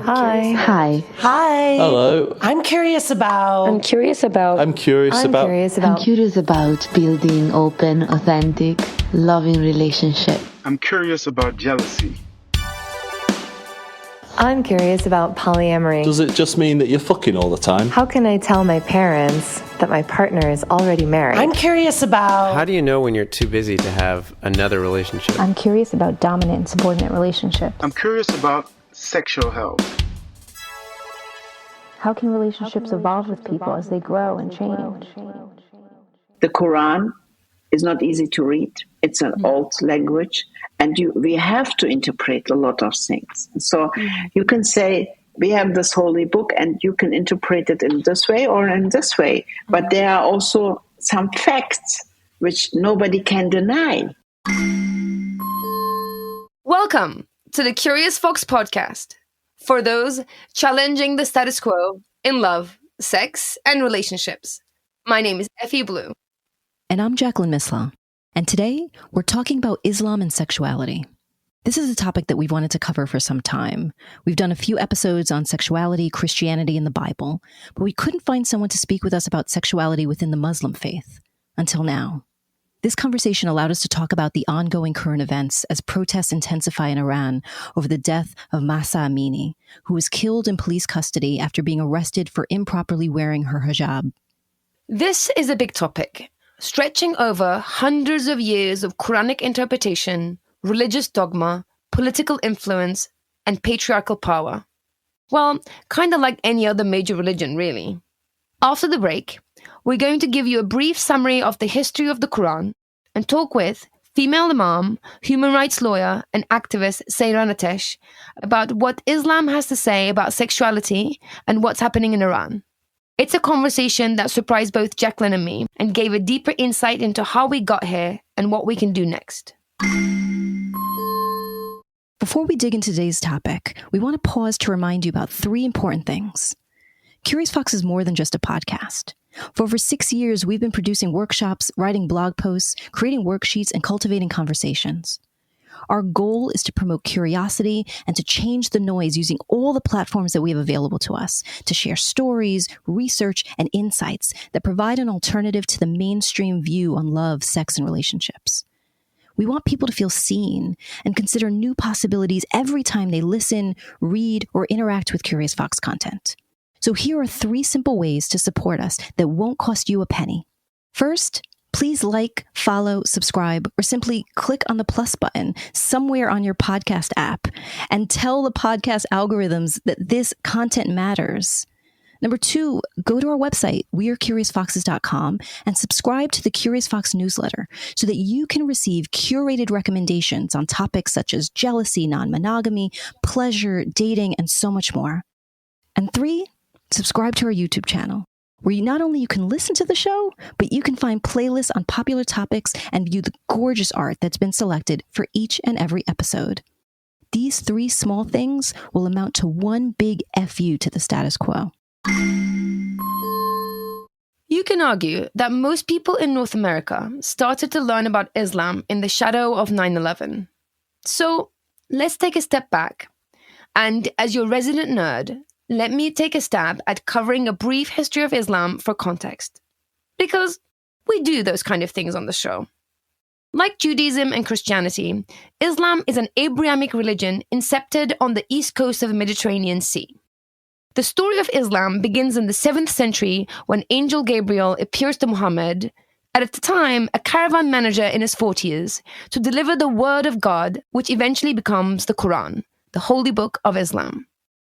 Hi. Hi. Hi. Hello. I'm curious about Building open, authentic, loving relationship. I'm curious about jealousy. I'm curious about polyamory. Does it just mean that you're fucking all the time? How can I tell my parents that my partner is already married? I'm curious about How do you know when you're too busy to have another relationship? I'm curious about dominant and subordinate relationships. I'm curious about sexual health. How can relationships evolve with people as they grow and change? The Quran is not easy to read. It's an old language, and we have to interpret a lot of things. So you can say, we have this holy book, and you can interpret it in this way or in this way. But there are also some facts which nobody can deny. Welcome to the Curious Fox podcast, for those challenging the status quo in love, sex, and relationships. My name is Effy Blue. And I'm Jacqueline Misla. And today, we're talking about Islam and sexuality. This is a topic that we've wanted to cover for some time. We've done a few episodes on sexuality, Christianity, and the Bible, but we couldn't find someone to speak with us about sexuality within the Muslim faith, until now. This conversation allowed us to talk about the ongoing current events as protests intensify in Iran over the death of Mahsa Amani, who was killed in police custody after being arrested for improperly wearing her hijab. This is a big topic, stretching over hundreds of years of Quranic interpretation, religious dogma, political influence, and patriarchal power. Well, kind of like any other major religion, really. After the break, we're going to give you a brief summary of the history of the Quran and talk with female Imam, human rights lawyer, and activist Seyran Ateş about what Islam has to say about sexuality and what's happening in Iran. It's a conversation that surprised both Jacqueline and me and gave a deeper insight into how we got here and what we can do next. Before we dig into today's topic, we want to pause to remind you about three important things. Curious Fox is more than just a podcast. For over 6 years, we've been producing workshops, writing blog posts, creating worksheets, and cultivating conversations. Our goal is to promote curiosity and to change the noise using all the platforms that we have available to us to share stories, research, and insights that provide an alternative to the mainstream view on love, sex, and relationships. We want people to feel seen and consider new possibilities every time they listen, read, or interact with Curious Fox content. So here are 3 simple ways to support us that won't cost you a penny. First, please like, follow, subscribe, or simply click on the plus button somewhere on your podcast app and tell the podcast algorithms that this content matters. Number 2, go to our website, wearecuriousfoxes.com, and subscribe to the Curious Fox newsletter so that you can receive curated recommendations on topics such as jealousy, non-monogamy, pleasure, dating, and so much more. And 3, subscribe to our YouTube channel, where not only you can listen to the show, but you can find playlists on popular topics and view the gorgeous art that's been selected for each and every episode. These 3 small things will amount to one big FU to the status quo. You can argue that most people in North America started to learn about Islam in the shadow of 9/11. So let's take a step back. And as your resident nerd, let me take a stab at covering a brief history of Islam for context. Because we do those kind of things on the show. Like Judaism and Christianity, Islam is an Abrahamic religion incepted on the east coast of the Mediterranean Sea. The story of Islam begins in the 7th century when Angel Gabriel appears to Muhammad, at the time a caravan manager in his 40s, to deliver the word of God, which eventually becomes the Quran, the holy book of Islam.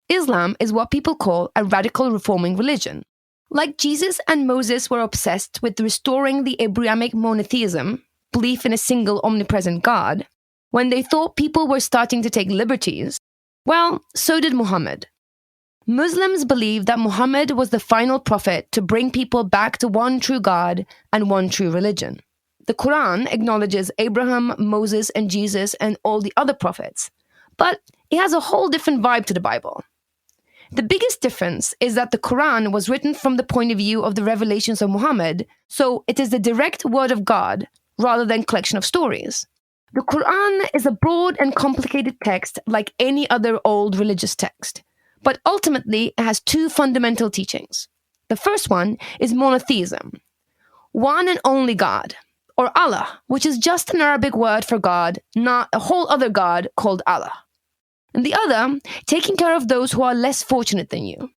Islam is what people call a radical reforming religion. Like Jesus and Moses were obsessed with restoring the Abrahamic monotheism, belief in a single omnipresent God, when they thought people were starting to take liberties, well, so did Muhammad. Muslims believe that Muhammad was the final prophet to bring people back to one true God and one true religion. The Quran acknowledges Abraham, Moses, and Jesus and all the other prophets, but it has a whole different vibe to the Bible. The biggest difference is that the Quran was written from the point of view of the revelations of Muhammad, so it is the direct word of God rather than collection of stories. The Quran is a broad and complicated text like any other old religious text, But ultimately, it has two fundamental teachings. The first one is monotheism, one and only God, or Allah, which is just an Arabic word for God, not a whole other God called Allah. And the other, taking care of those who are less fortunate than you.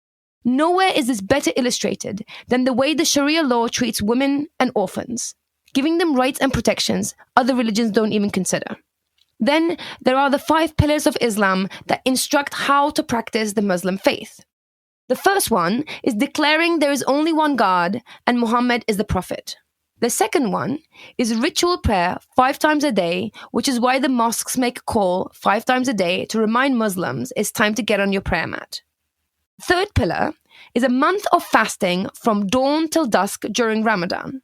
Nowhere is this better illustrated than the way the Sharia law treats women and orphans, giving them rights and protections other religions don't even consider. Then there are the 5 pillars of Islam that instruct how to practice the Muslim faith. The first one is declaring there is only one God and Muhammad is the Prophet. The second one is ritual prayer 5 times a day, which is why the mosques make a call 5 times a day to remind Muslims it's time to get on your prayer mat. Third pillar is a month of fasting from dawn till dusk during Ramadan.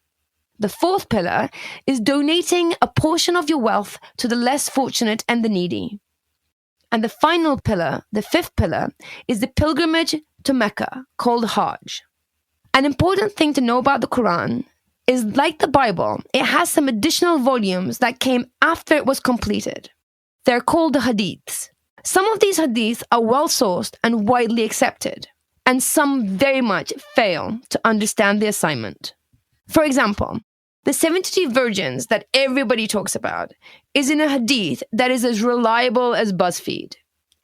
The fourth pillar is donating a portion of your wealth to the less fortunate and the needy. And the final pillar, the fifth pillar, is the pilgrimage to Mecca, called Hajj. An important thing to know about the Quran is, like the Bible, it has some additional volumes that came after it was completed. They're called the Hadiths. Some of these Hadiths are well-sourced and widely accepted, and some very much fail to understand the assignment. For example, the 72 virgins that everybody talks about is in a Hadith that is as reliable as BuzzFeed,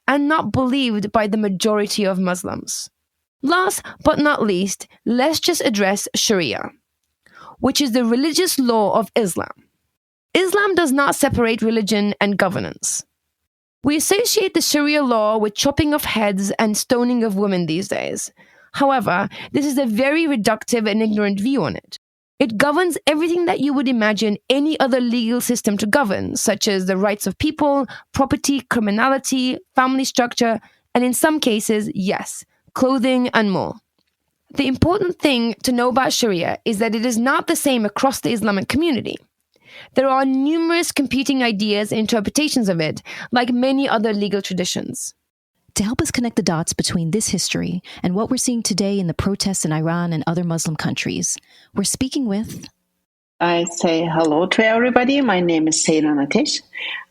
and not believed by the majority of Muslims. Last but not least, let's just address Sharia, which is the religious law of Islam. Islam does not separate religion and governance. We associate the Sharia law with chopping of heads and stoning of women these days. However, this is a very reductive and ignorant view on it. It governs everything that you would imagine any other legal system to govern, such as the rights of people, property, criminality, family structure, and in some cases, yes, clothing and more. The important thing to know about Sharia is that it is not the same across the Islamic community. There are numerous competing ideas and interpretations of it, like many other legal traditions. To help us connect the dots between this history and what we're seeing today in the protests in Iran and other Muslim countries, we're speaking with... I say hello to everybody. My name is Seyran Ateş.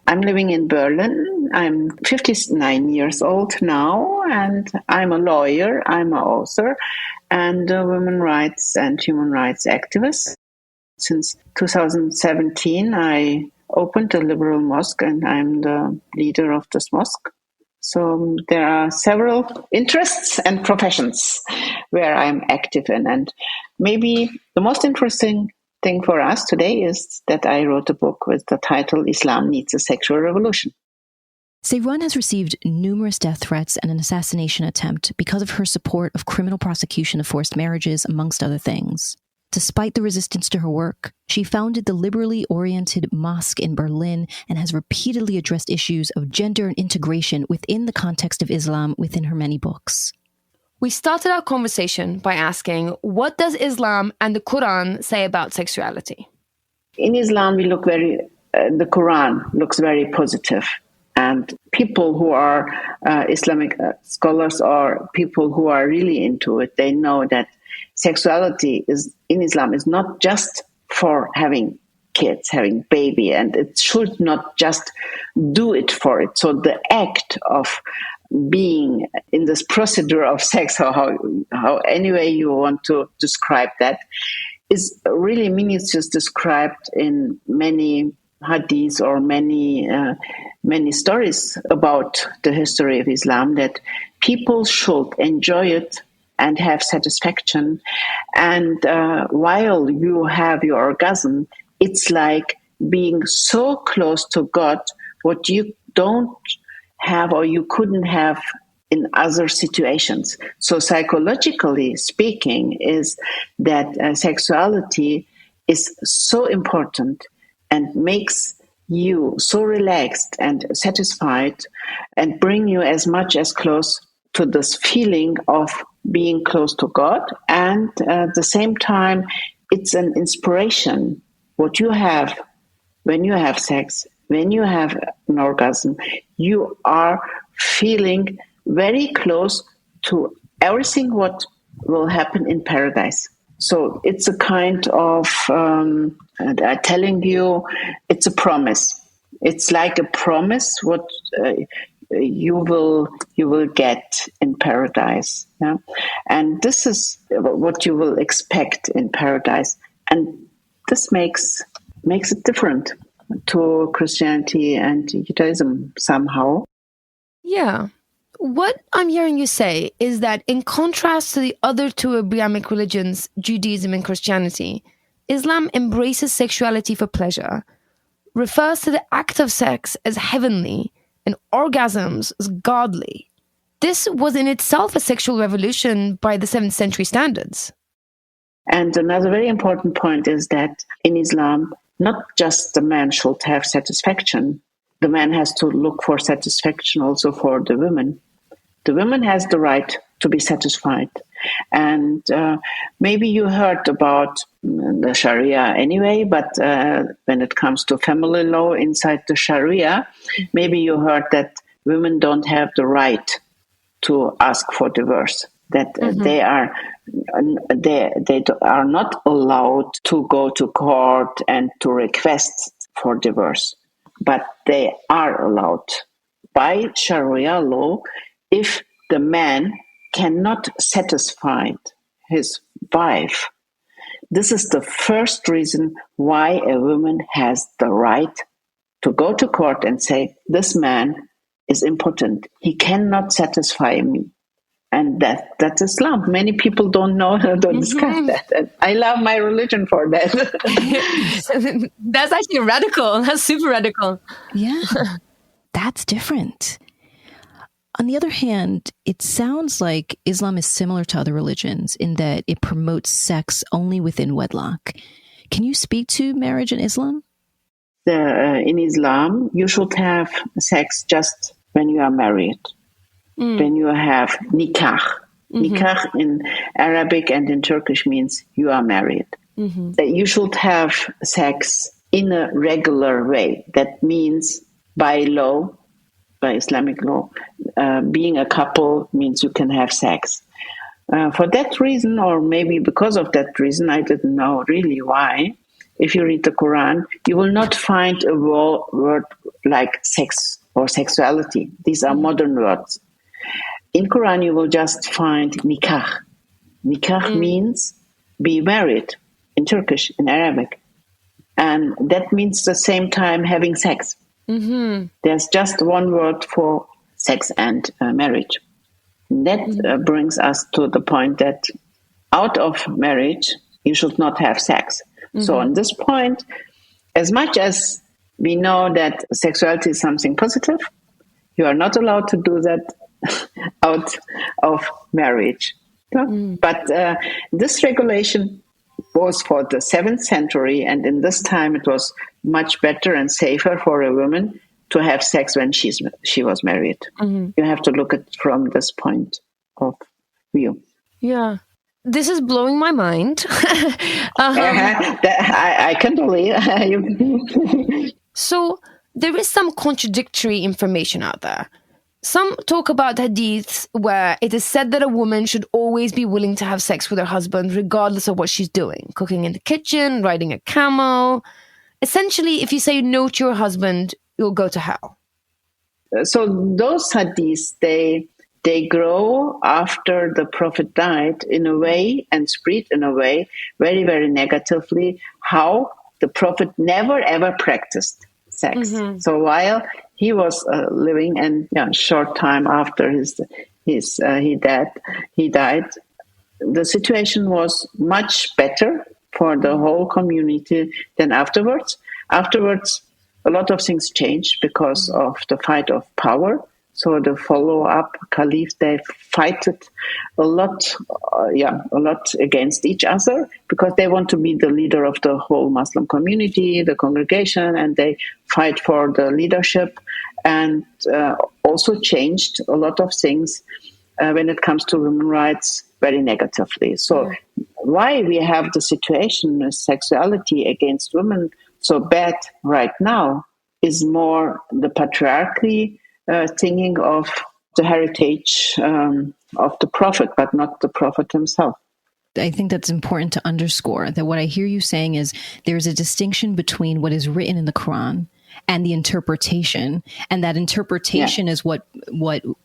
I'm living in Berlin. I'm 59 years old now, and I'm a lawyer, I'm an author, and a women's rights and human rights activist. Since 2017, I opened a liberal mosque, and I'm the leader of this mosque. So there are several interests and professions where I'm active in. And maybe the most interesting thing for us today is that I wrote a book with the title Islam Needs a Sexual Revolution. Seyran has received numerous death threats and an assassination attempt because of her support of criminal prosecution of forced marriages, amongst other things. Despite the resistance to her work, she founded the liberally oriented mosque in Berlin and has repeatedly addressed issues of gender and integration within the context of Islam within her many books. We started our conversation by asking, what does Islam and the Quran say about sexuality? In Islam, the Quran looks very positive. And people who are Islamic scholars or people who are really into it, they know that sexuality in Islam is not just for having kids, having baby, and it should not just do it for it. So the act of being in this procedure of sex, or how any way you want to describe that, is really minutely described in many hadiths or many stories about the history of Islam, that people should enjoy it and have satisfaction. And while you have your orgasm, it's like being so close to God, what you don't have or you couldn't have in other situations. So psychologically speaking, is that sexuality is so important and makes you so relaxed and satisfied and bring you as much as close to this feeling of being close to God. And at the same time, it's an inspiration. What you have when you have sex, when you have an orgasm, you are feeling very close to everything what will happen in paradise. So it's a kind of, telling you, it's a promise. It's like a promise what you will get in paradise. Yeah? And this is what you will expect in paradise. And this makes it different to Christianity and Judaism somehow. Yeah. What I'm hearing you say is that in contrast to the other two Abrahamic religions, Judaism and Christianity, Islam embraces sexuality for pleasure, refers to the act of sex as heavenly, and orgasms as godly. This was in itself a sexual revolution by the 7th century standards. And another very important point is that in Islam, not just the man should have satisfaction. The man has to look for satisfaction also for the woman. The woman has the right to be satisfied. And maybe you heard about the Sharia anyway, but when it comes to family law inside the Sharia, maybe you heard that women don't have the right to ask for divorce, that they are not allowed to go to court and to request for divorce, but they are allowed by Sharia law if the man cannot satisfy his wife. This is the first reason why a woman has the right to go to court and say, this man is impotent. He cannot satisfy me. And that's Islam. Many people don't know, don't discuss that. And I love my religion for that. That's actually radical. That's super radical. Yeah, that's different. On the other hand, it sounds like Islam is similar to other religions in that it promotes sex only within wedlock. Can you speak to marriage in Islam? In Islam, you should have sex just when you are married, when you have nikah. Nikah in Arabic and in Turkish means you are married. You should have sex in a regular way. That means by law, by Islamic law, being a couple means you can have sex. For that reason, or maybe because of that reason, I didn't know really why, if you read the Quran, you will not find a word like sex or sexuality. These are modern words. In Quran, you will just find nikah. Nikah means be married in Turkish, in Arabic. And that means the same time having sex. There's just one word for sex and marriage. That brings us to the point that out of marriage, you should not have sex. So on this point, as much as we know that sexuality is something positive, you are not allowed to do that out of marriage. But this regulation was for the 7th century, and in this time it was much better and safer for a woman to have sex when she was married. You have to look at it from this point of view. Yeah. This is blowing my mind. I can believe you. So there is some contradictory information out there. Some talk about hadiths where it is said that a woman should always be willing to have sex with her husband regardless of what she's doing. Cooking in the kitchen, riding a camel. Essentially, if you say no to your husband, you'll go to hell. So those hadiths, they grow after the Prophet died in a way and spread in a way very, very negatively how the Prophet never ever practiced sex. So while he was living, and short time after he died, the situation was much better for the whole community than afterwards. Afterwards, a lot of things changed because of the fight of power. So the follow-up caliph, they fighted a lot against each other because they want to be the leader of the whole Muslim community, the congregation, and they fight for the leadership, and also changed a lot of things when it comes to women's rights very negatively. So why we have the situation of sexuality against women so bad right now is more the patriarchy, thinking of the heritage of the Prophet, but not the Prophet himself. I think that's important to underscore that what I hear you saying is there's a distinction between what is written in the Quran and the interpretation. And that interpretation is what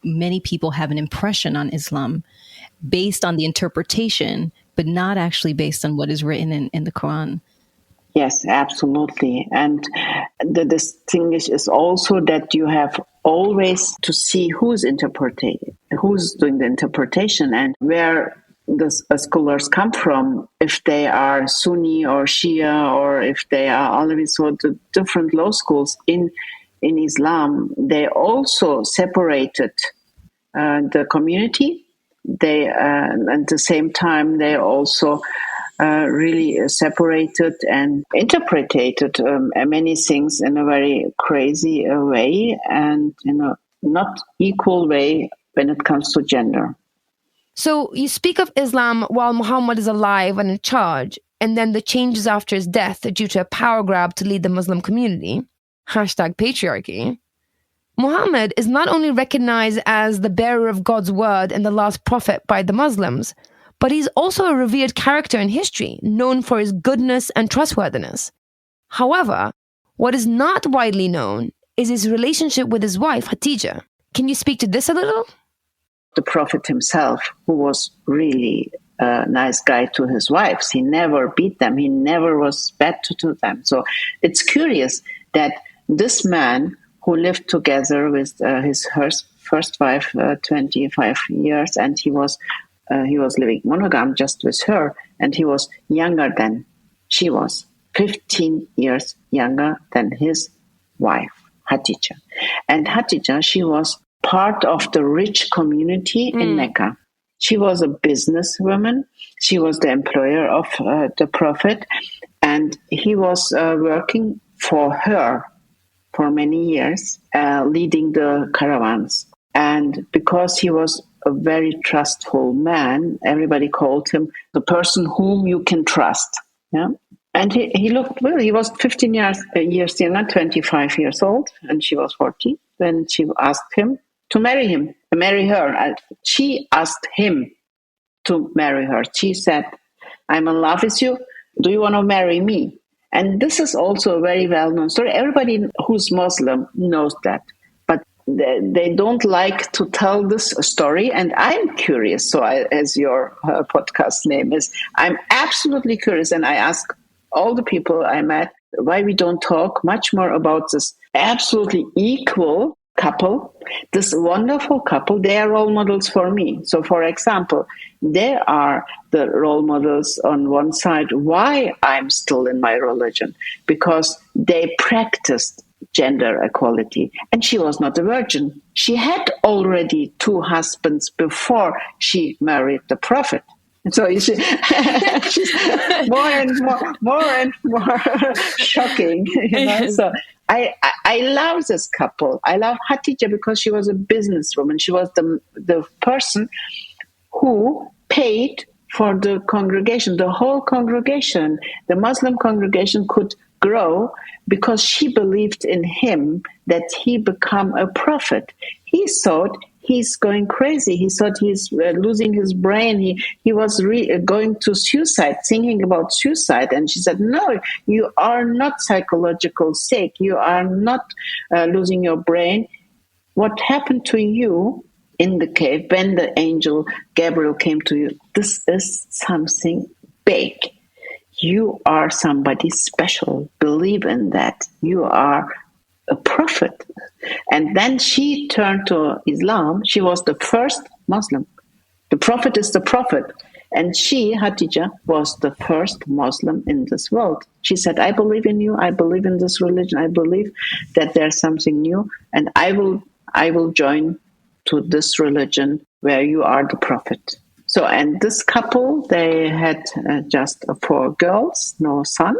many people have an impression on Islam based on the interpretation, but not actually based on what is written in the Quran. Yes, absolutely. And the distinguish is also that you have always to see who's interpreting, who's doing the interpretation, and where the scholars come from, if they are Sunni or Shia, or if they are Alawi. So the different law schools in Islam, they also separated the community. They at the same time they also really separated and interpreted many things in a very crazy way and in a not equal way when it comes to gender. So you speak of Islam while Muhammad is alive and in charge, and then the changes after his death due to a power grab to lead the Muslim community, #patriarchy. Muhammad is not only recognized as the bearer of God's word and the last prophet by the Muslims, but he's also a revered character in history, known for his goodness and trustworthiness. However, what is not widely known is his relationship with his wife, Khadija. Can you speak to this a little? The Prophet himself, who was really a nice guy to his wives, he never beat them, he never was bad to them. So it's curious that this man who lived together with his first wife 25 years, and he was living monogam just with her, and he was younger than she was, 15 years younger than his wife, Khadija. And Khadija, she was part of the rich community in Mecca. She was a businesswoman. She was the employer of the Prophet, and he was working for her for many years, leading the caravans. And because he was a very trustful man, everybody called him the person whom you can trust. Yeah. And he looked, well, he was 15 years younger, 25 years old, and she was 40 when she asked him to marry her. She asked him to marry her. She said, I'm in love with you. Do you want to marry me? And this is also a very well-known story. Everybody who's Muslim knows that. But they don't like to tell this story. And I'm curious. So as your podcast name is, I'm absolutely curious. And I ask all the people I met why we don't talk much more about this absolutely equal couple, this wonderful couple. They are role models for me. So, for example, they are the role models on one side why I'm still in my religion, because they practiced gender equality. And she was not a virgin. She had already 2 husbands before she married the Prophet. And so you see, she's more and more shocking. You know? So I love this couple. I love Khadija because she was a businesswoman. She was the person who paid for the congregation. The whole congregation, the Muslim congregation, could grow because she believed in him that he become a prophet. He thought he's going crazy. He thought he's losing his brain. He was going to suicide, thinking about suicide. And she said, no, you are not psychological sick. You are not losing your brain. What happened to you in the cave when the angel Gabriel came to you, this is something big. You are somebody special. Believe in that. You are a prophet. And then she turned to Islam. She was the first Muslim. The Prophet is the Prophet. And she, Khadija, was the first Muslim in this world. She said, I believe in you. I believe in this religion. I believe that there's something new. And I will join to this religion where you are the Prophet. So, and this couple, they had just 4 girls, no son.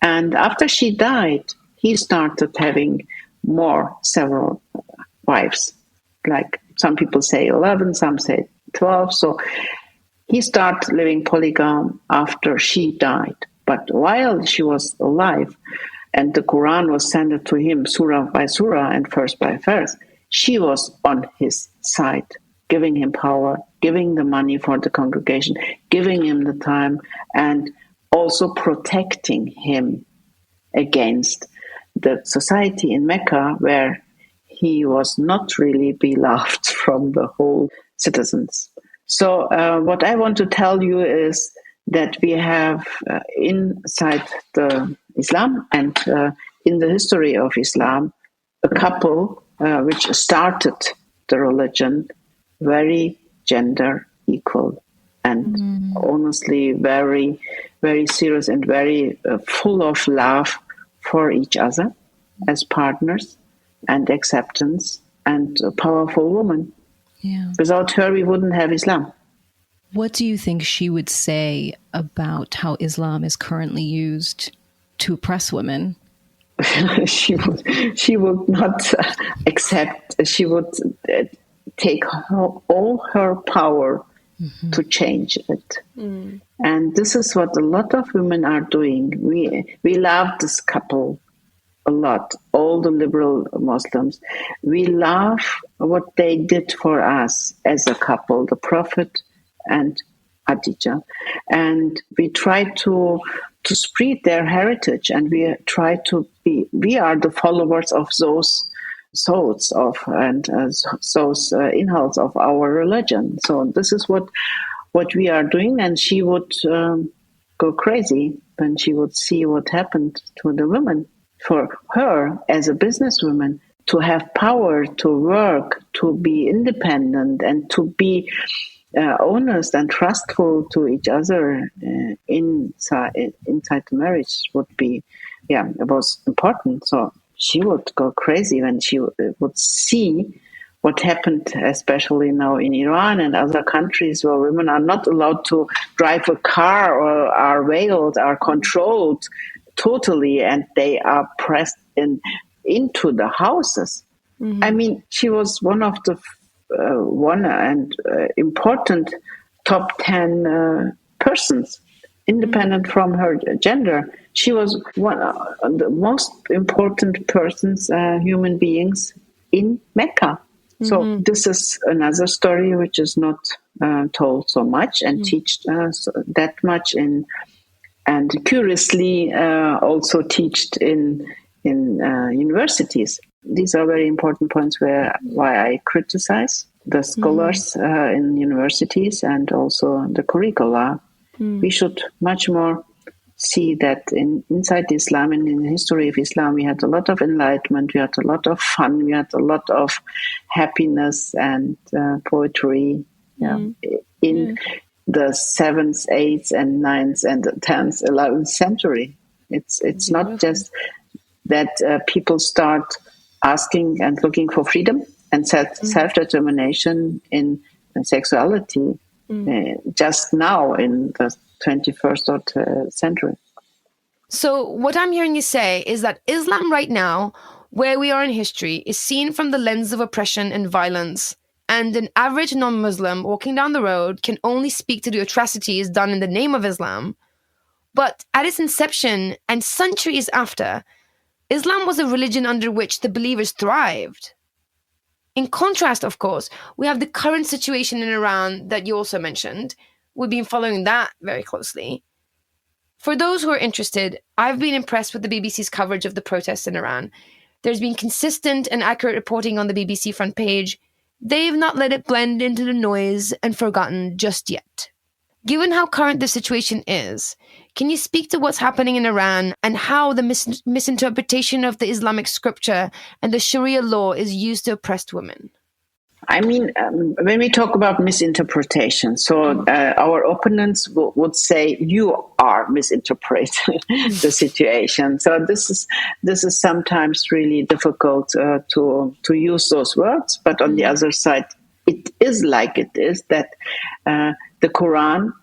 And after she died, he started having several wives. Like some people say 11, some say 12. So he started living polygam after she died. But while she was alive, and the Quran was sent to him surah by surah and verse by verse, she was on his side, giving him power, giving the money for the congregation, giving him the time, and also protecting him against the society in Mecca where he was not really beloved from the whole citizens. So what I want to tell you is that we have inside the Islam and in the history of Islam, a couple which started the religion very gender equal and honestly very, very serious and very full of love for each other as partners and acceptance and a powerful woman. Yeah. Without her, we wouldn't have Islam. What do you think she would say about how Islam is currently used to oppress women? she would not accept. She would take all her power to change it. And this is what a lot of women are doing. We love this couple a lot, all the liberal Muslims. We love what they did for us as a couple, the Prophet and Khadija. And we try to spread their heritage, and we try to be, we are the followers of those thoughts of and those inhalts of our religion. So this is what we are doing, and she would go crazy when she would see what happened to the women. For her, as a businesswoman, to have power to work, to be independent, and to be honest and trustful to each other inside the marriage would be, it was important. So she would go crazy when she would see what happened, especially now in Iran and other countries where women are not allowed to drive a car or are veiled, are controlled totally, and they are pressed into the houses. I mean, she was one of the important top 10 persons, independent from her gender. She was one of the most important persons, human beings in Mecca. So this is another story which is not told so much and taught that much and curiously also taught in universities. These are very important points why I criticize the scholars in universities and also the curricula. We should much more see that inside Islam and in the history of Islam, we had a lot of enlightenment, we had a lot of fun, we had a lot of happiness and poetry in the 7th, 8th, and 9th, and 10th, 11th century. It's not just that people start asking and looking for freedom and self-determination in sexuality just now in the 21st century. So what I'm hearing you say is that Islam right now, where we are in history, is seen from the lens of oppression and violence. And an average non-Muslim walking down the road can only speak to the atrocities done in the name of Islam. But at its inception and centuries after, Islam was a religion under which the believers thrived. In contrast, of course, we have the current situation in Iran that you also mentioned. We've been following that very closely. For those who are interested, I've been impressed with the BBC's coverage of the protests in Iran. There's been consistent and accurate reporting on the BBC front page. They've not let it blend into the noise and forgotten just yet. Given how current the situation is, can you speak to what's happening in Iran and how the misinterpretation of the Islamic scripture and the Sharia law is used to oppress women? I mean, when we talk about misinterpretation, so our opponents would say you are misinterpreting the situation. So this is sometimes really difficult to use those words. But on the other side, it is like it is that the Quran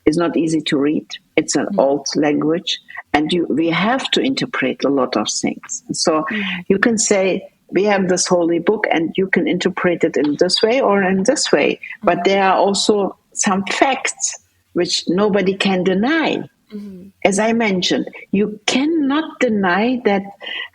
is not easy to read. It's an old language, and we have to interpret a lot of things. So you can say, we have this holy book and you can interpret it in this way or in this way. But there are also some facts which nobody can deny. As I mentioned, you cannot deny that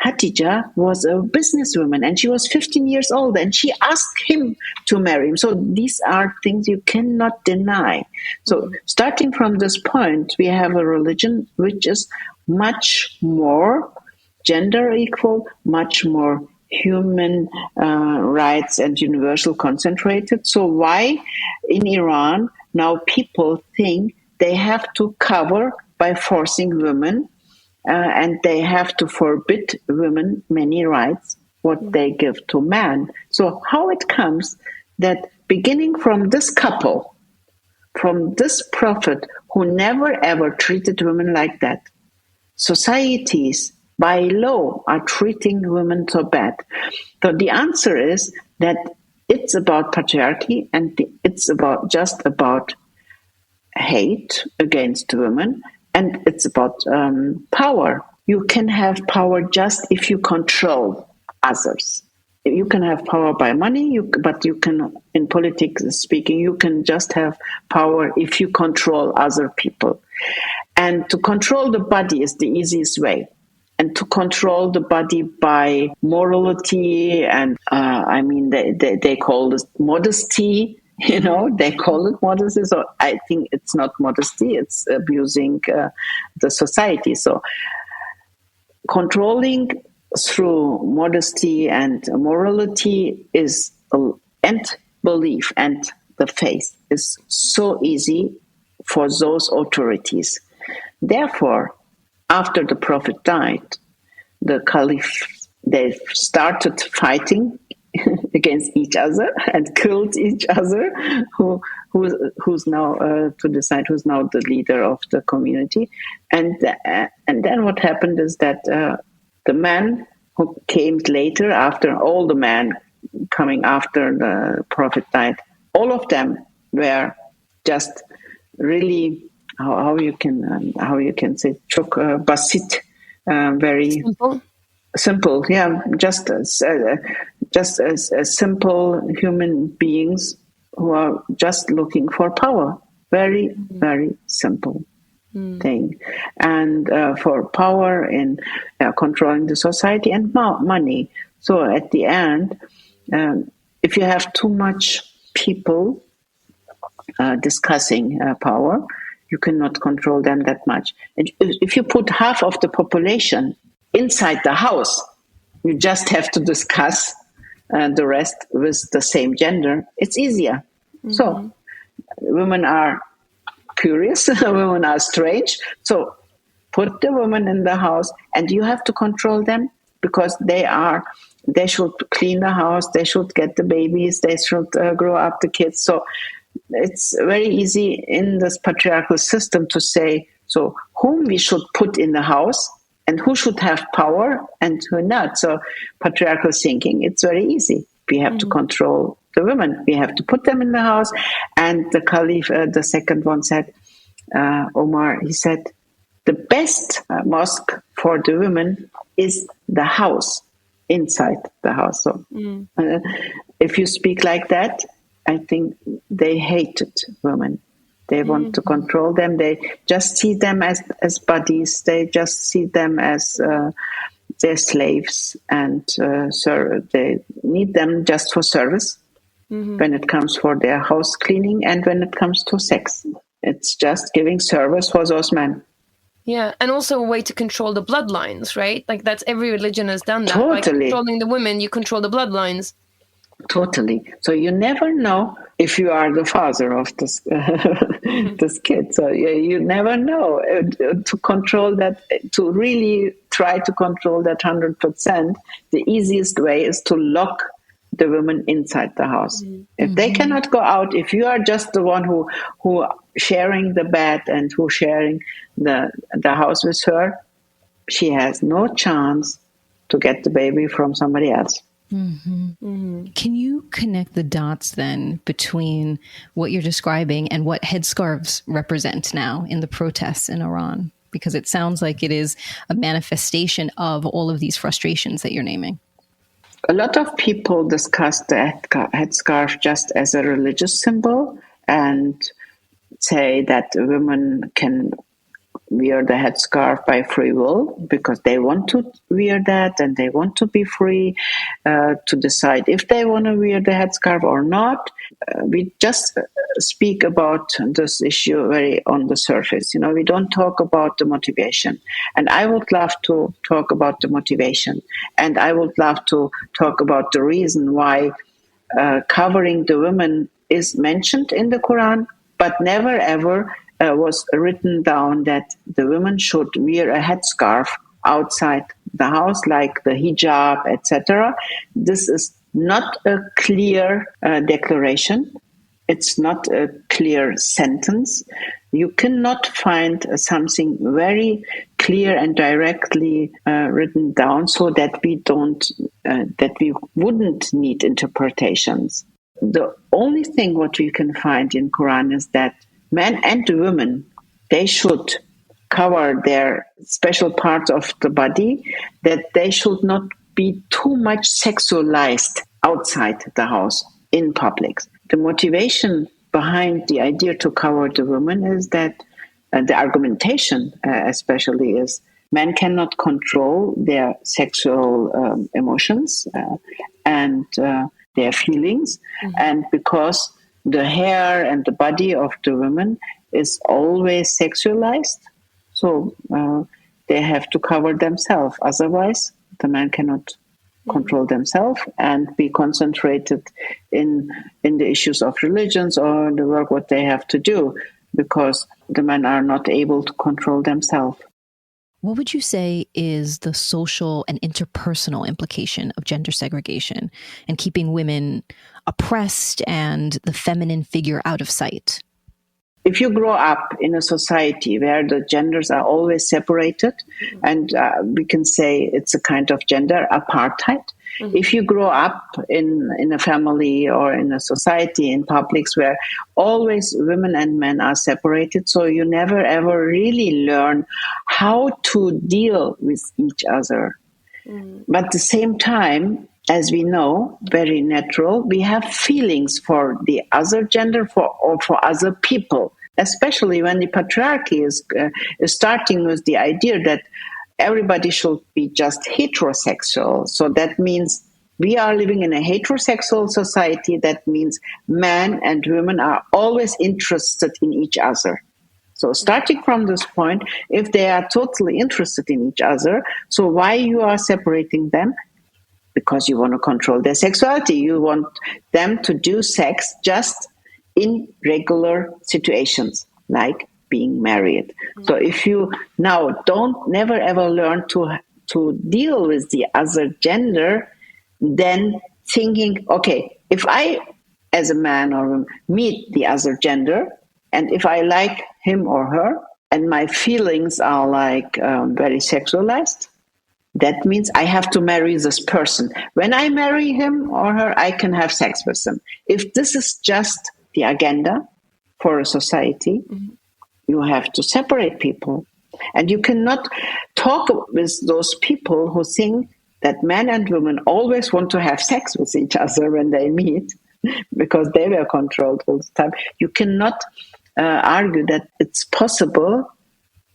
Khadija was a businesswoman and she was 15 years old and she asked him to marry him. So these are things you cannot deny. So starting from this point, we have a religion which is much more gender equal, much more human rights and universal concentrated. So why in Iran now people think they have to cover by forcing women and they have to forbid women many rights what they give to man. So how it comes that beginning from this couple, from this prophet who never ever treated women like that, societies by law are treating women so bad. So the answer is that it's about patriarchy and it's just about hate against women, and it's about power. You can have power just if you control others. You can have power by money, but you can, in politics speaking, you can just have power if you control other people. And to control the body is the easiest way. And to control the body by morality and, they call this modesty, they call it modesty. So I think it's not modesty, it's abusing the society. So controlling through modesty and morality and belief and the faith is so easy for those authorities. Therefore, after the Prophet died, the Caliph, they started fighting against each other and killed each other, who's now to decide who's now the leader of the community. And then what happened is that the men who came later, after all the men coming after the Prophet died, all of them were just really how you can say chok basit, very simple, yeah, just as simple human beings who are just looking for power. Very, very simple thing. And for power in controlling the society and money. So at the end, if you have too much people discussing power, you cannot control them that much. And if you put half of the population inside the house, you just have to discuss the rest with the same gender. It's easier. Mm-hmm. So women are curious, women are strange. So put the women in the house and you have to control them because they should clean the house, they should get the babies, they should grow up the kids. So it's very easy in this patriarchal system to say, so whom we should put in the house and who should have power and who not. So patriarchal thinking, it's very easy. We have to control the women. We have to put them in the house. And the Caliph, the second one said, Omar, he said, the best mosque for the women is the house, inside the house. So if you speak like that, I think they hated women. They want to control them. They just see them as bodies. They just see them as their slaves, and they need them just for service when it comes for their house cleaning and when it comes to sex. It's just giving service for those men. Yeah, and also a way to control the bloodlines, right? Like that's every religion has done that. Totally. By controlling the women, you control the bloodlines. Totally. So you never know if you are the father of this this kid. So you never know. To control that, to really try to control that 100%, the easiest way is to lock the women inside the house. If they cannot go out, if you are just the one who sharing the bed and who sharing the house with her, she has no chance to get the baby from somebody else. Can you connect the dots then between what you're describing and what headscarves represent now in the protests in Iran? Because it sounds like it is a manifestation of all of these frustrations that you're naming. A lot of people discuss the headscarf just as a religious symbol and say that women can wear the headscarf by free will because they want to wear that and they want to be free to decide if they want to wear the headscarf or not. We just speak about this issue very on the surface. We don't talk about the motivation. And I would love to talk about the motivation. And I would love to talk about the reason why covering the women is mentioned in the Quran, but never ever was written down that the women should wear a headscarf outside the house, like the hijab, etc. This is not a clear declaration. It's not a clear sentence. You cannot find something very clear and directly written down so that we wouldn't need interpretations. The only thing what we can find in Quran is that men and women, they should cover their special parts of the body, that they should not be too much sexualized outside the house in public. The motivation behind the idea to cover the woman is that the argumentation especially is men cannot control their sexual emotions and their feelings, and because the hair and the body of the woman is always sexualized, so they have to cover themselves. Otherwise, the man cannot control themselves and be concentrated in the issues of religions or the work what they have to do, because the men are not able to control themselves. What would you say is the social and interpersonal implication of gender segregation and keeping women oppressed and the feminine figure out of sight? If you grow up in a society where the genders are always separated, and we can say it's a kind of gender apartheid. If you grow up in a family or in a society in publics where always women and men are separated, so you never ever really learn how to deal with each other. But at the same time, as we know, very natural, we have feelings for the other gender or for other people, especially when the patriarchy is starting with the idea that everybody should be just heterosexual. So that means we are living in a heterosexual society. That means men and women are always interested in each other. So starting from this point, if they are totally interested in each other, so why you are separating them? Because you want to control their sexuality. You want them to do sex just in regular situations, like being married. So if you now never ever learn to deal with the other gender, then thinking, okay, if I, as a man or woman, meet the other gender, and if I like him or her, and my feelings are like very sexualized, that means I have to marry this person. When I marry him or her, I can have sex with them. If this is just the agenda for a society, you have to separate people. And you cannot talk with those people who think that men and women always want to have sex with each other when they meet, because they were controlled all the time. You cannot argue that it's possible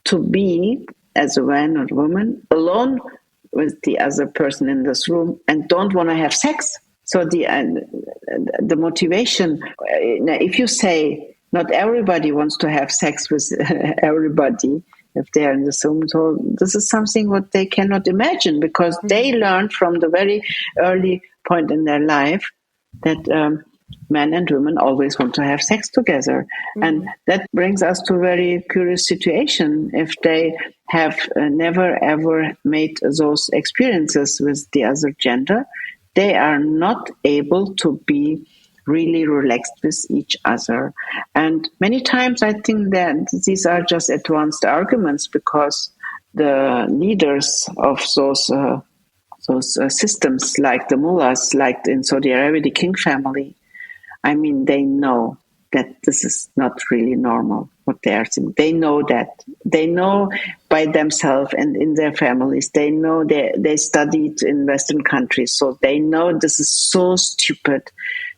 to be, as a man or woman, alone with the other person in this room and don't want to have sex. So the motivation, if you say not everybody wants to have sex with everybody if they are in the room, so this is something what they cannot imagine, because they learned from the very early point in their life that men and women always want to have sex together. And that brings us to a very curious situation. If they have never ever made those experiences with the other gender, they are not able to be really relaxed with each other. And many times I think that these are just advanced arguments, because the leaders of those systems, like the mullahs, like in Saudi Arabia, the king family, I mean, they know that this is not really normal, what they are saying. They know that. They know by themselves and in their families. They know they studied in Western countries, so they know this is so stupid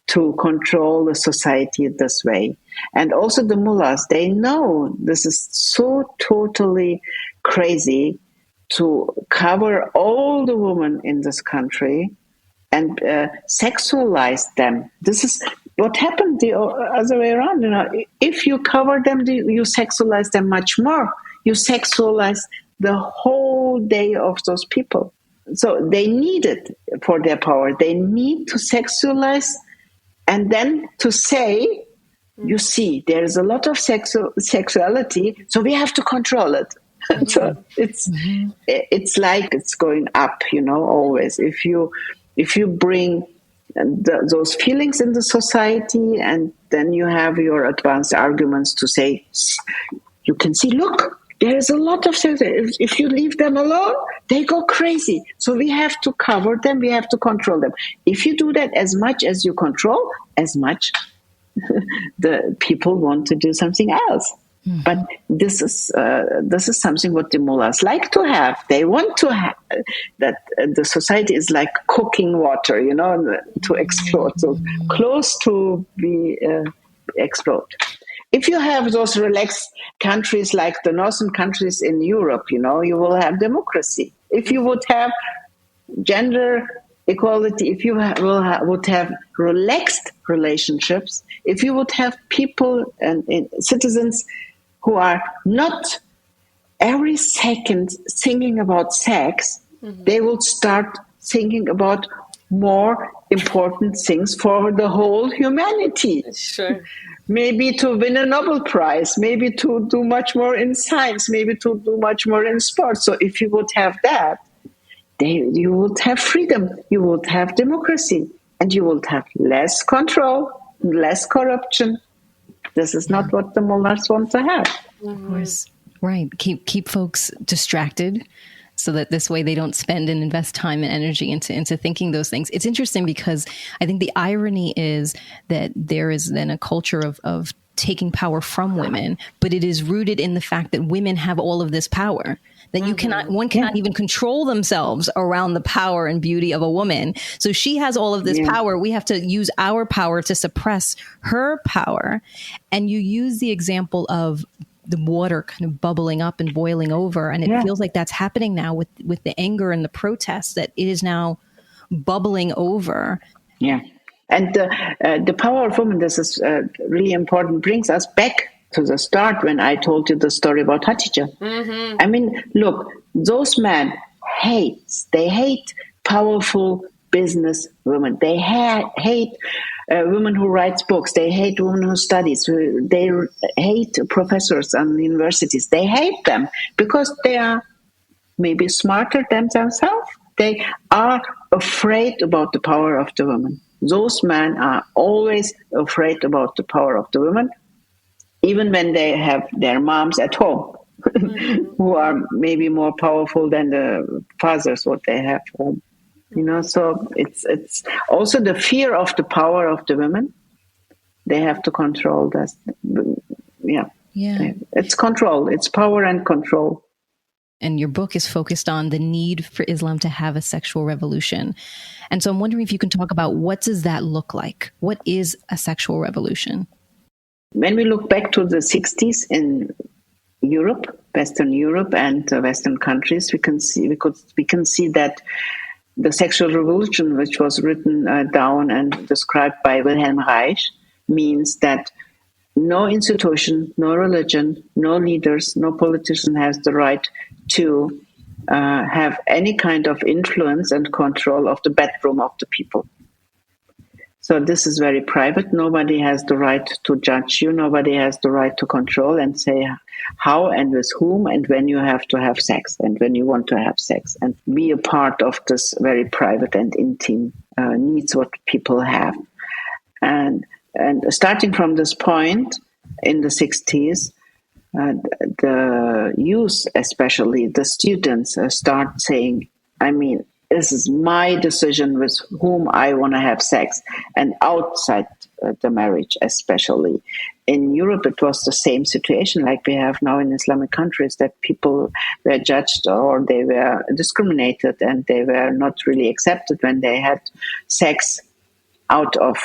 to control the society this way. And also the mullahs, they know this is so totally crazy to cover all the women in this country and sexualize them. This is what happened the other way around. If you cover them, you sexualize them much more. You sexualize the whole day of those people. So they need it for their power. They need to sexualize and then to say, you see, there is a lot of sexuality, so we have to control it. So it's like it's going up, always. If you bring those feelings in the society, and then you have your advanced arguments to say, you can see, look, there is a lot of sex. If you leave them alone, they go crazy. So we have to cover them. We have to control them. If you do that as much as you control, as much the people want to do something else. Mm-hmm. But this is something what the mullahs like to have. They want to have that the society is like cooking water, to explode, so close to be explode. If you have those relaxed countries like the northern countries in Europe, you will have democracy. If you would have gender equality, if you would have relaxed relationships, if you would have people and citizens who are not every second thinking about sex, they will start thinking about more important things for the whole humanity. Sure. Maybe to win a Nobel Prize, maybe to do much more in science, maybe to do much more in sports. So if you would have that, you would have freedom, you would have democracy, and you would have less control, less corruption. This is not what the mullahs want to have. Of course. Right. Keep folks distracted so that this way they don't spend and invest time and energy into thinking those things. It's interesting because I think the irony is that there is then a culture of taking power from women, but it is rooted in the fact that women have all of this power. That one cannot even control themselves around the power and beauty of a woman. So she has all of this power. We have to use our power to suppress her power. And you use the example of the water kind of bubbling up and boiling over. And it feels like that's happening now with the anger and the protests, that it is now bubbling over. Yeah. And the power of women, this is really important, brings us back to the start when I told you the story about Hatice. Mm-hmm. I mean, look, those men they hate powerful business women. They hate women who write books. They hate women who studies. They hate professors on universities. They hate them because they are maybe smarter than themselves. They are afraid about the power of the woman. Those men are always afraid about the power of the women, even when they have their moms at home, who are maybe more powerful than the fathers what they have home. So it's also the fear of the power of the women. They have to control that. Yeah. It's control. It's power and control. And your book is focused on the need for Islam to have a sexual revolution. And so I'm wondering if you can talk about what does that look like? What is a sexual revolution? When we look back to the 60s in Europe, Western Europe and Western countries, we can see that the sexual revolution, which was written down and described by Wilhelm Reich, means that no institution, no religion, no leaders, no politician has the right to have any kind of influence and control of the bedroom of the people. So this is very private. Nobody has the right to judge you. Nobody has the right to control and say how and with whom and when you have to have sex and when you want to have sex, and be a part of this very private and intimate needs what people have. And starting from this point in the 60s, the youth, especially the students, start saying, this is my decision with whom I want to have sex, and outside the marriage especially. In Europe, it was the same situation like we have now in Islamic countries, that people were judged or they were discriminated and they were not really accepted when they had sex out of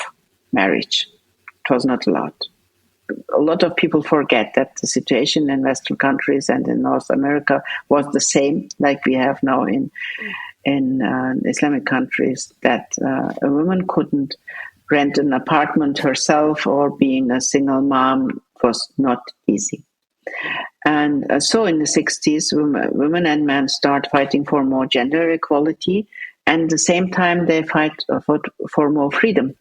marriage. It was not allowed. a lot of people forget that the situation in Western countries and in North America was the same like we have now in Islamic countries, that a woman couldn't rent an apartment herself, or being a single mom was not easy. And so in the 60s, women and men start fighting for more gender equality, and at the same time they fight for more freedom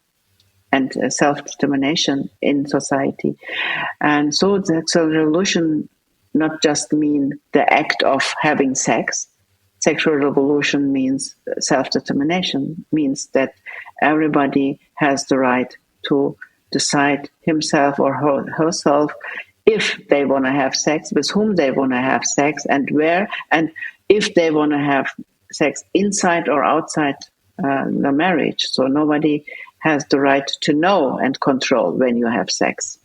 and self-determination in society. And so the sexual revolution not just mean the act of having sex. Sexual revolution means self-determination, means that everybody has the right to decide himself or herself if they want to have sex, with whom they want to have sex, and where, and if they want to have sex inside or outside the marriage. So nobody has the right to know and control when you have sex.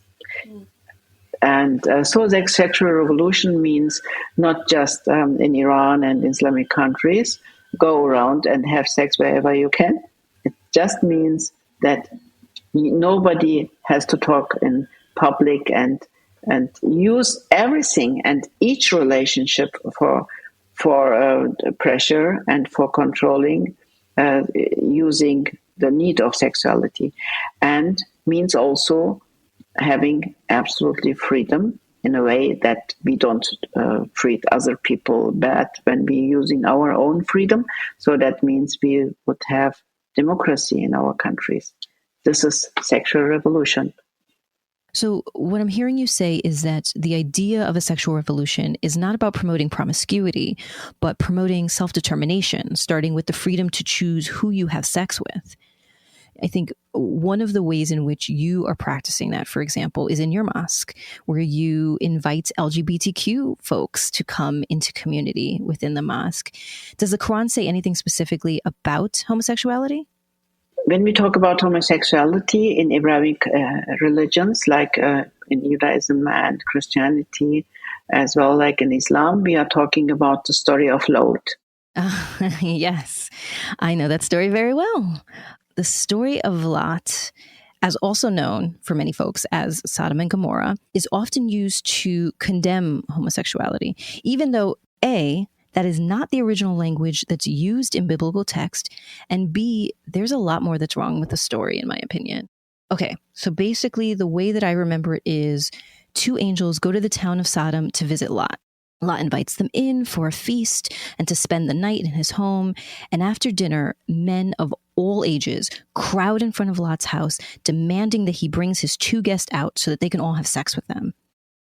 And so the sexual revolution means not just in Iran and Islamic countries, go around and have sex wherever you can. It just means that nobody has to talk in public and use everything and each relationship for pressure and for controlling, using the need of sexuality, and means also having absolutely freedom in a way that we don't treat other people bad when we're using our own freedom. So that means we would have democracy in our countries. This is sexual revolution. So what I'm hearing you say is that the idea of a sexual revolution is not about promoting promiscuity, but promoting self-determination, starting with the freedom to choose who you have sex with. I think one of the ways in which you are practicing that, for example, is in your mosque, where you invite LGBTQ folks to come into community within the mosque. Does the Quran say anything specifically about homosexuality? When we talk about homosexuality in Abrahamic religions, like in Judaism and Christianity, as well like in Islam, we are talking about the story of Lot. Yes, I know that story very well. The story of Lot, as also known for many folks as Sodom and Gomorrah, is often used to condemn homosexuality, even though A, that is not the original language that's used in biblical text, and B, there's a lot more that's wrong with the story, in my opinion. Okay, so basically the way that I remember it is two angels go to the town of Sodom to visit Lot. Lot invites them in for a feast and to spend the night in his home. And after dinner, men of all ages crowd in front of Lot's house, demanding that he brings his two guests out so that they can all have sex with them.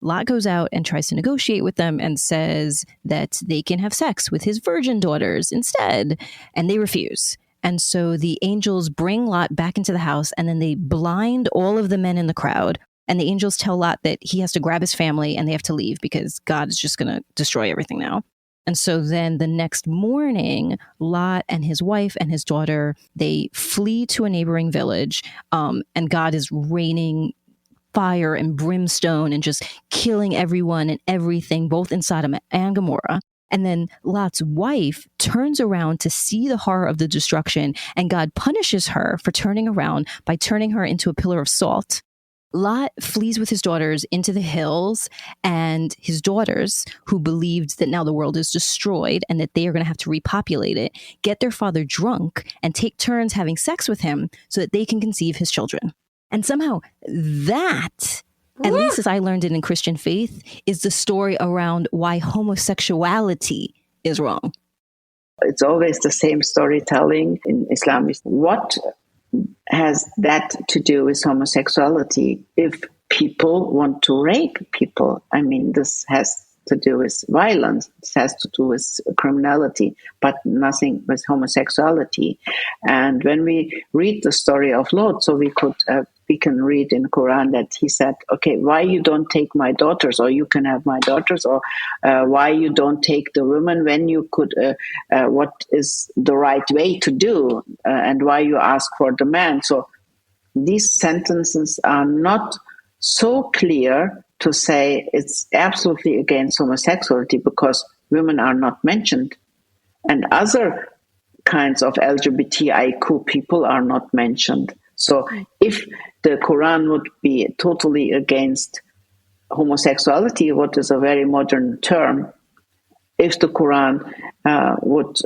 Lot goes out and tries to negotiate with them and says that they can have sex with his virgin daughters instead, and they refuse. And so the angels bring Lot back into the house, and then they blind all of the men in the crowd. And the angels tell Lot that he has to grab his family and they have to leave because God is just going to destroy everything now. And so then the next morning, Lot and his wife and his daughter, they flee to a neighboring village, and God is raining fire and brimstone and just killing everyone and everything, both in Sodom and Gomorrah. And then Lot's wife turns around to see the horror of the destruction, and God punishes her for turning around by turning her into a pillar of salt. Lot flees with his daughters into the hills, and his daughters, who believed that now the world is destroyed and that they are going to have to repopulate it, get their father drunk and take turns having sex with him so that they can conceive his children. And somehow that, at least as I learned it in Christian faith, is the story around why homosexuality is wrong. It's always the same storytelling in Islam. What has that to do with homosexuality? If people want to rape people, I mean, this has to do with violence. It has to do with criminality, but nothing with homosexuality. And when we read the story of Lot, so we can read in Quran that he said, okay, why you don't take my daughters, or you can have my daughters, or why you don't take the women when you could, what is the right way to do, and why you ask for the man. So these sentences are not so clear to say it's absolutely against homosexuality because women are not mentioned. And other kinds of LGBTIQ people are not mentioned. So if the Quran would be totally against homosexuality, what is a very modern term, if the Quran would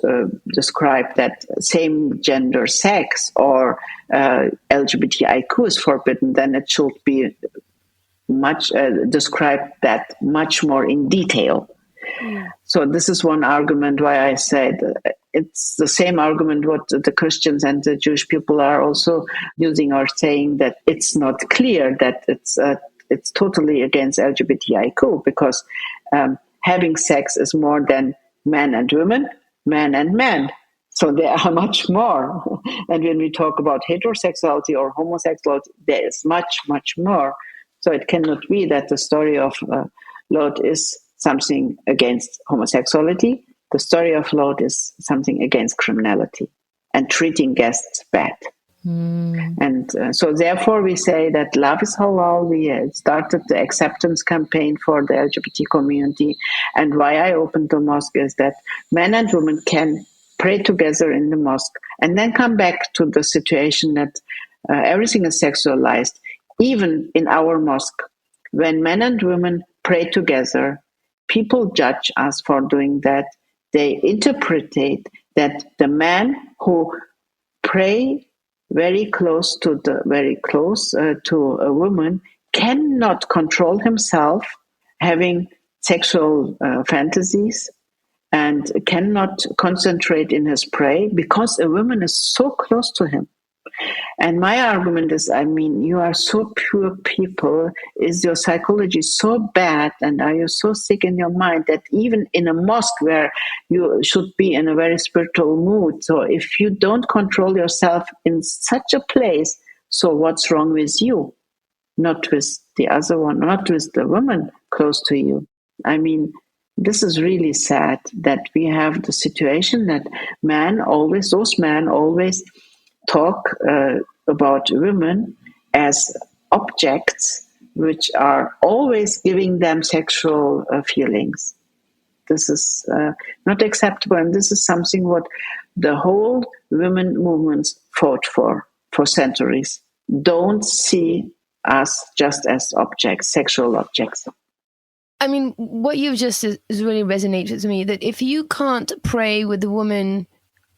describe that same gender sex or LGBTIQ is forbidden, then it should be much describe that much more in detail. So this is one argument why I said it's the same argument what the Christians and the Jewish people are also using, or saying that it's not clear that it's totally against LGBTIQ, because having sex is more than man and women, man and man. So there are much more. And when we talk about heterosexuality or homosexuality, there is much, much more. So it cannot be that the story of Lot is something against homosexuality. The story of Lot is something against criminality and treating guests bad. And so therefore we say that love is halal. We started the acceptance campaign for the LGBT community. And why I opened the mosque is that men and women can pray together in the mosque and then come back to the situation that everything is sexualized. Even in our mosque, when men and women pray together, people judge us for doing that. They interpret that the man who pray very close to a woman cannot control himself, having sexual fantasies, and cannot concentrate in his prayer because a woman is so close to him. And my argument is, you are so pure people, is your psychology so bad, and are you so sick in your mind that even in a mosque where you should be in a very spiritual mood, so if you don't control yourself in such a place, so what's wrong with you? Not with the other one, not with the woman close to you. This is really sad that we have the situation that those men always talk about women as objects which are always giving them sexual feelings. This is not acceptable, and this is something what the whole women movements fought for centuries. Don't see us just as objects, sexual objects. What you've just is really resonates with me, that if you can't pray with the woman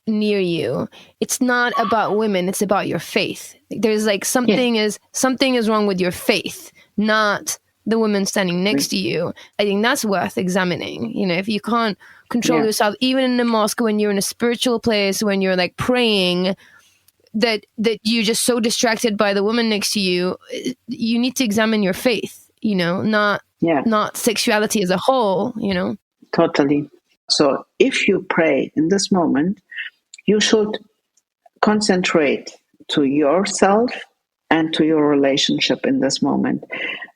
near you, it's not about women, it's about your faith. There's something is wrong with your faith, not the woman standing next to you. I think that's worth examining. If you can't control yourself, even in the mosque, when you're in a spiritual place, when you're praying, that you're just so distracted by the woman next to you, you need to examine your faith, not sexuality as a whole, Totally. So if you pray in this moment, you should concentrate to yourself and to your relationship in this moment.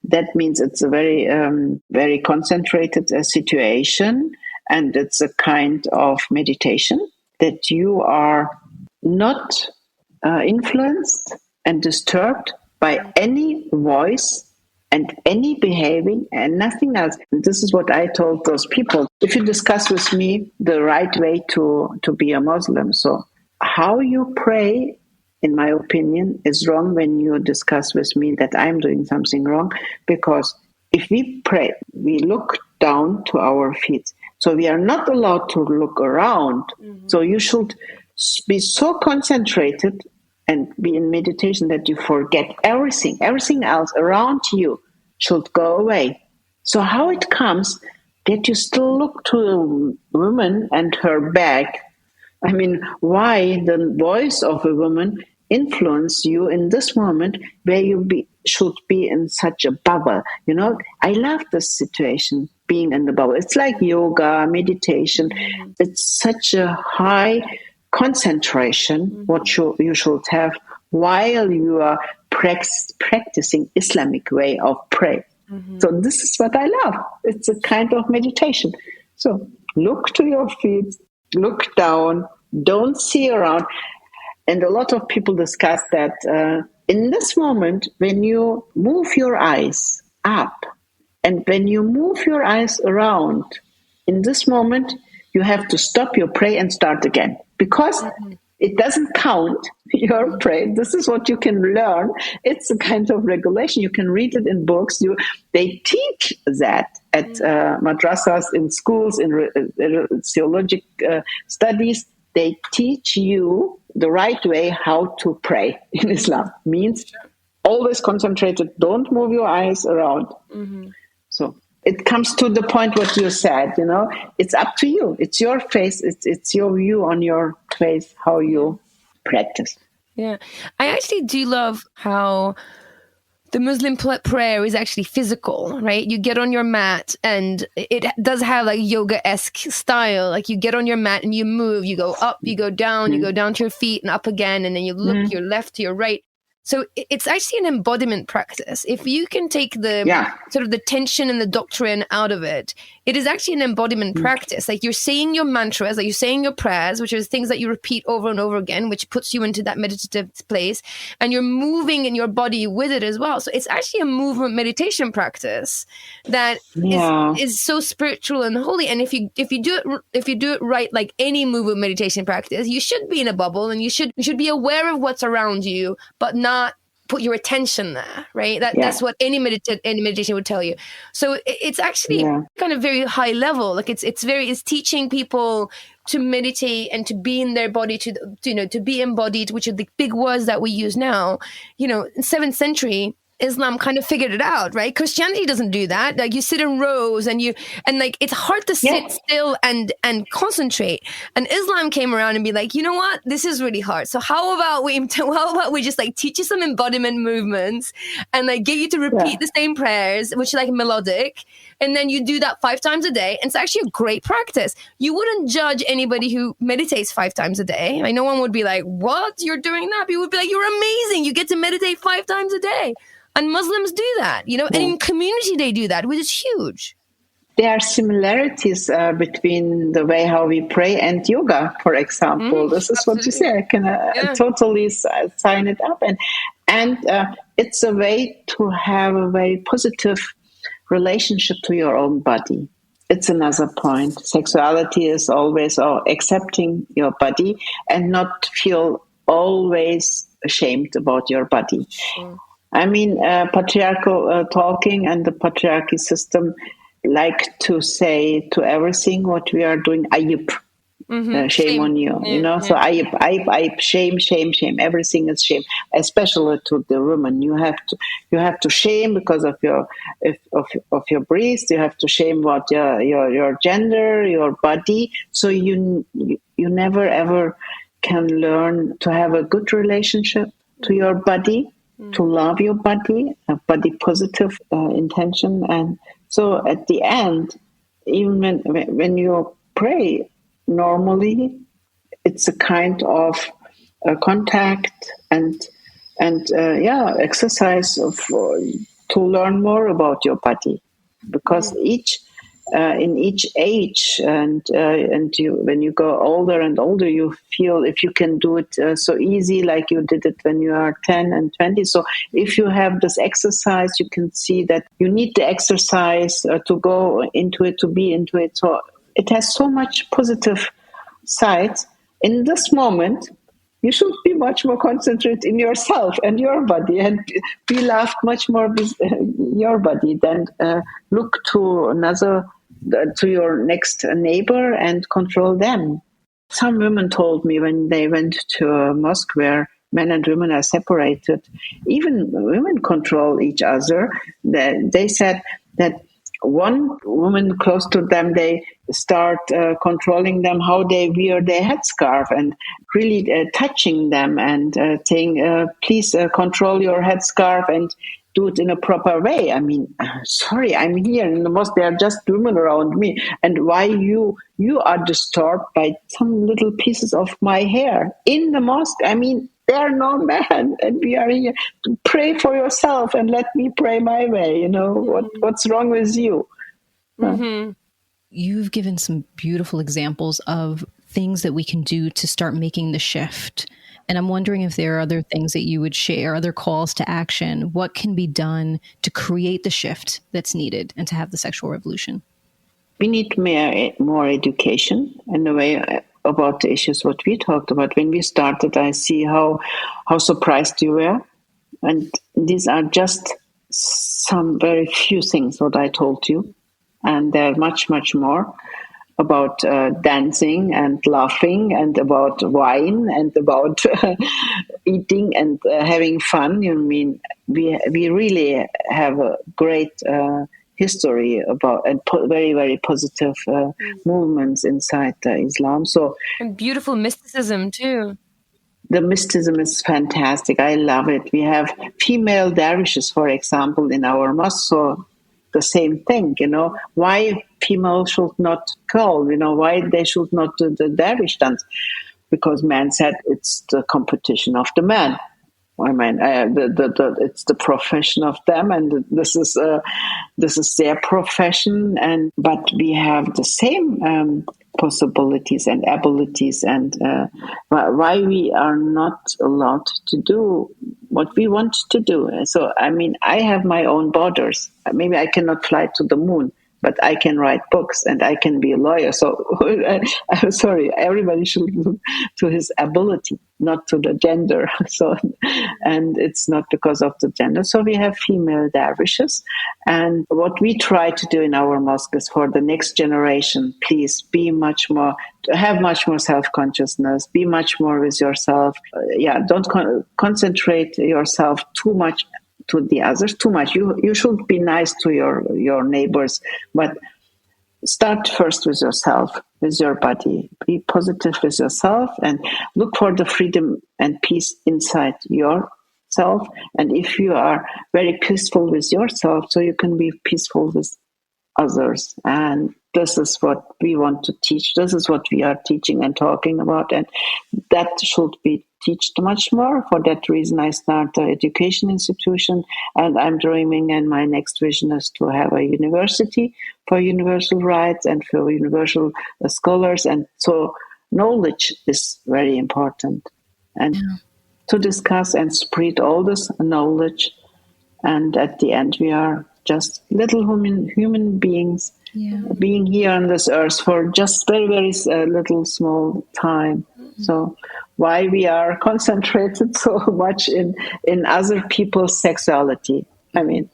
That means it's a very, very concentrated situation, and it's a kind of meditation that you are not influenced and disturbed by any voice and any behaving and nothing else. And this is what I told those people. If you discuss with me the right way to be a Muslim, so how you pray, in my opinion, is wrong when you discuss with me that I'm doing something wrong. Because if we pray, we look down to our feet. So we are not allowed to look around. Mm-hmm. So you should be so concentrated and be in meditation that you forget everything else around you should go away. So how it comes that you still look to a woman and her back? Why the voice of a woman influence you in this moment where you should be in such a bubble? I love this situation, being in the bubble. It's like yoga, meditation. It's such a high concentration, what you should have while you are practicing Islamic way of prayer. Mm-hmm. So this is what I love. It's a kind of meditation. So look to your feet, look down, don't see around. And a lot of people discuss that in this moment, when you move your eyes up and when you move your eyes around, in this moment, you have to stop your prayer and start again. Because it doesn't count your prayer. This is what you can learn. It's a kind of regulation. You can read it in books. They teach that at madrasas, in schools, in theologic studies. They teach you the right way how to pray in Islam. Means always concentrated. Don't move your eyes around. So it comes to the point what you said, it's up to you. It's your faith. It's your view on your faith, how you practice. Yeah. I actually do love how the Muslim prayer is actually physical, right? You get on your mat and it does have like yoga-esque style. Like you get on your mat and you move, you go up, you go down, you go down to your feet and up again. And then you look your left to your right. So it's actually an embodiment practice. If you can take the sort of the tension and the doctrine out of it, it is actually an embodiment practice. Like you're saying your mantras, like you're saying your prayers, which are things that you repeat over and over again, which puts you into that meditative place, and you're moving in your body with it as well. So it's actually a movement meditation practice that is so spiritual and holy. And if you do it right, like any movement meditation practice, you should be in a bubble and you should be aware of what's around you, but not put your attention there, right? That's what any meditation would tell you. So it's actually kind of very high level. Like it's teaching people to meditate and to be in their body, to be embodied, which are the big words that we use now. In 7th century, Islam kind of figured it out, right? Christianity doesn't do that. Like you sit in rows and like it's hard to sit still and concentrate. And Islam came around and be like, you know what? This is really hard. So how about we just like teach you some embodiment movements and like get you to repeat the same prayers, which are like melodic. And then you do that 5 times a day. And it's actually a great practice. You wouldn't judge anybody who meditates 5 times a day. Like no one would be like, what? You're doing that? People would be like, you're amazing. You get to meditate 5 times a day. And Muslims do that, and in community they do that, which is huge. There are similarities between the way how we pray and yoga, for example. This is what you say. I can totally sign it up. And it's a way to have a very positive relationship to your own body. It's another point. Sexuality is always accepting your body and not feel always ashamed about your body. I mean, patriarchal talking and the patriarchy system like to say to everything what we are doing, ayib, shame on you, So ayib, shame. Everything is shame, especially to the women. You have to shame because of your breast. You have to shame about your gender, your body. So you never ever can learn to have a good relationship to your body. To love your body, a body positive intention. And so at the end, even when you pray normally, it's a kind of contact and exercise to learn more about your body. Because in each age and when you go older and older, you feel if you can do it so easy like you did it when you are 10 and 20. So if you have this exercise, you can see that you need the exercise to go into it, to be into it. So it has so much positive sides. In this moment, you should be much more concentrated in yourself and your body and be loved much more with your body than look to your next neighbor and control them. Some women told me when they went to a mosque where men and women are separated, even women control each other. They said that one woman close to them, they start controlling them how they wear their headscarf and really touching them and saying, please control your headscarf and do it in a proper way. I mean, sorry, I'm here in the mosque. There are just women around me. And why you are disturbed by some little pieces of my hair in the mosque? I mean, there are no men, and we are here to pray for yourself and let me pray my way. What's wrong with you? You've given some beautiful examples of things that we can do to start making the shift. And I'm wondering if there are other things that you would share, other calls to action. What can be done to create the shift that's needed and to have the sexual revolution? We need more education in the way about the issues what we talked about. When we started, I see how surprised you were. And these are just some very few things what I told you. And there are much, much more about dancing and laughing and about wine and about eating and having fun. You mean we really have a great history about and very, very positive movements inside Islam. So and beautiful mysticism too. The mysticism is fantastic. I love it. We have female dervishes, for example, in our mosque. So the same thing, why females should not go, why they should not do the dervish dance. Because man said it's the competition of the man. I mean, it's the profession of them, and this is their profession. But we have the same possibilities and abilities, and why we are not allowed to do what we want to do. So, I mean, I have my own borders. Maybe I cannot fly to the moon, but I can write books and I can be a lawyer. So I'm sorry, everybody should look to his ability, not to the gender. So, and it's not because of the gender. So we have female dervishes. And what we try to do in our mosque is for the next generation, please have much more self-consciousness, be much more with yourself. Don't concentrate yourself too much to the others too much. You should be nice to your neighbors, but start first with yourself, with your body. Be positive with yourself and look for the freedom and peace inside yourself. And if you are very peaceful with yourself, so you can be peaceful with others. And this is what we want to teach. This is what we are teaching and talking about. And that should be taught much more. For that reason, I start an education institution, and I'm dreaming, and my next vision is to have a university for universal rights and for universal scholars. And so knowledge is very important. And to discuss and spread all this knowledge. And at the end, we are just little human beings being here on this earth for just very, very little small time. So why we are concentrated so much in other people's sexuality? I mean.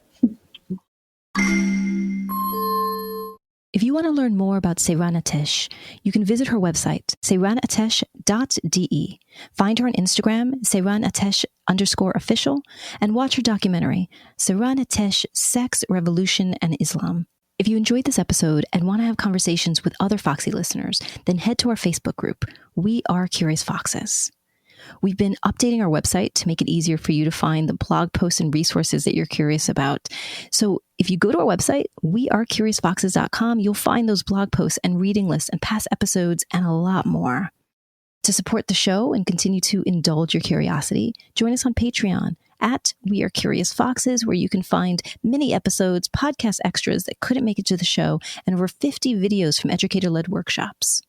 If you want to learn more about Seyran Ateş, you can visit her website, seyranatesh.de. Find her on Instagram, SeyranAtesh_official, and watch her documentary, Seyran Ateş, Sex, Revolution, and Islam. If you enjoyed this episode and want to have conversations with other Foxy listeners, then head to our Facebook group, We Are Curious Foxes. We've been updating our website to make it easier for you to find the blog posts and resources that you're curious about. So if you go to our website, wearecuriousfoxes.com, you'll find those blog posts and reading lists and past episodes and a lot more. To support the show and continue to indulge your curiosity, join us on Patreon at We Are Curious Foxes, where you can find mini episodes, podcast extras that couldn't make it to the show, and over 50 videos from educator-led workshops.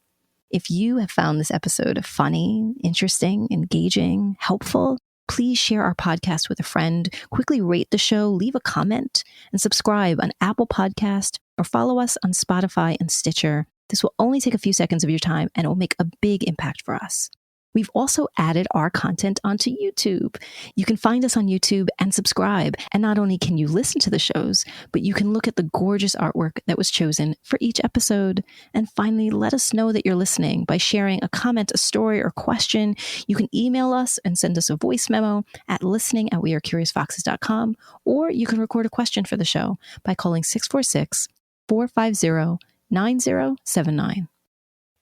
If you have found this episode funny, interesting, engaging, helpful, please share our podcast with a friend, quickly rate the show, leave a comment, and subscribe on Apple Podcast or follow us on Spotify and Stitcher. This will only take a few seconds of your time and it will make a big impact for us. We've also added our content onto YouTube. You can find us on YouTube and subscribe. And not only can you listen to the shows, but you can look at the gorgeous artwork that was chosen for each episode. And finally, let us know that you're listening by sharing a comment, a story, or question. You can email us and send us a voice memo at listening@wearecuriousfoxes.com, or you can record a question for the show by calling 646-450-9079.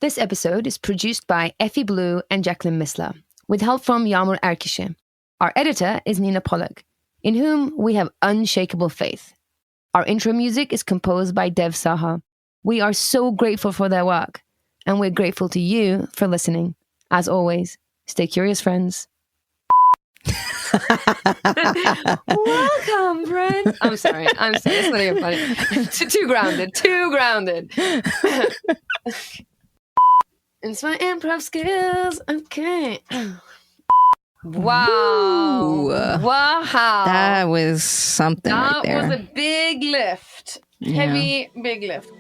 This episode is produced by Effy Blue and Jacqueline Missler, with help from Yağmur Erkişi. Our editor is Nina Pollock, in whom we have unshakable faith. Our intro music is composed by Dev Saha. We are so grateful for their work, and we're grateful to you for listening. As always, stay curious, friends. Welcome, friends. I'm sorry. It's not even funny. Too grounded. It's my improv skills. Okay. Wow. Ooh. Wow. That was something right there. That was a big lift. Yeah. Heavy, big lift.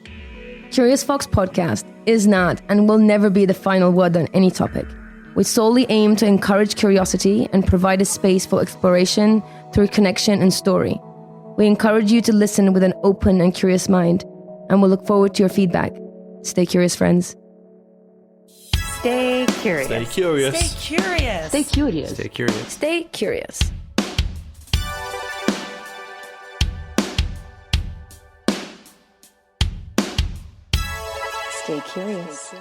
Curious Fox podcast is not and will never be the final word on any topic. We solely aim to encourage curiosity and provide a space for exploration through connection and story. We encourage you to listen with an open and curious mind, and we'll look forward to your feedback. Stay curious, friends. Stay curious. Stay curious. Stay curious. Stay curious. Stay curious. Stay curious. Stay curious.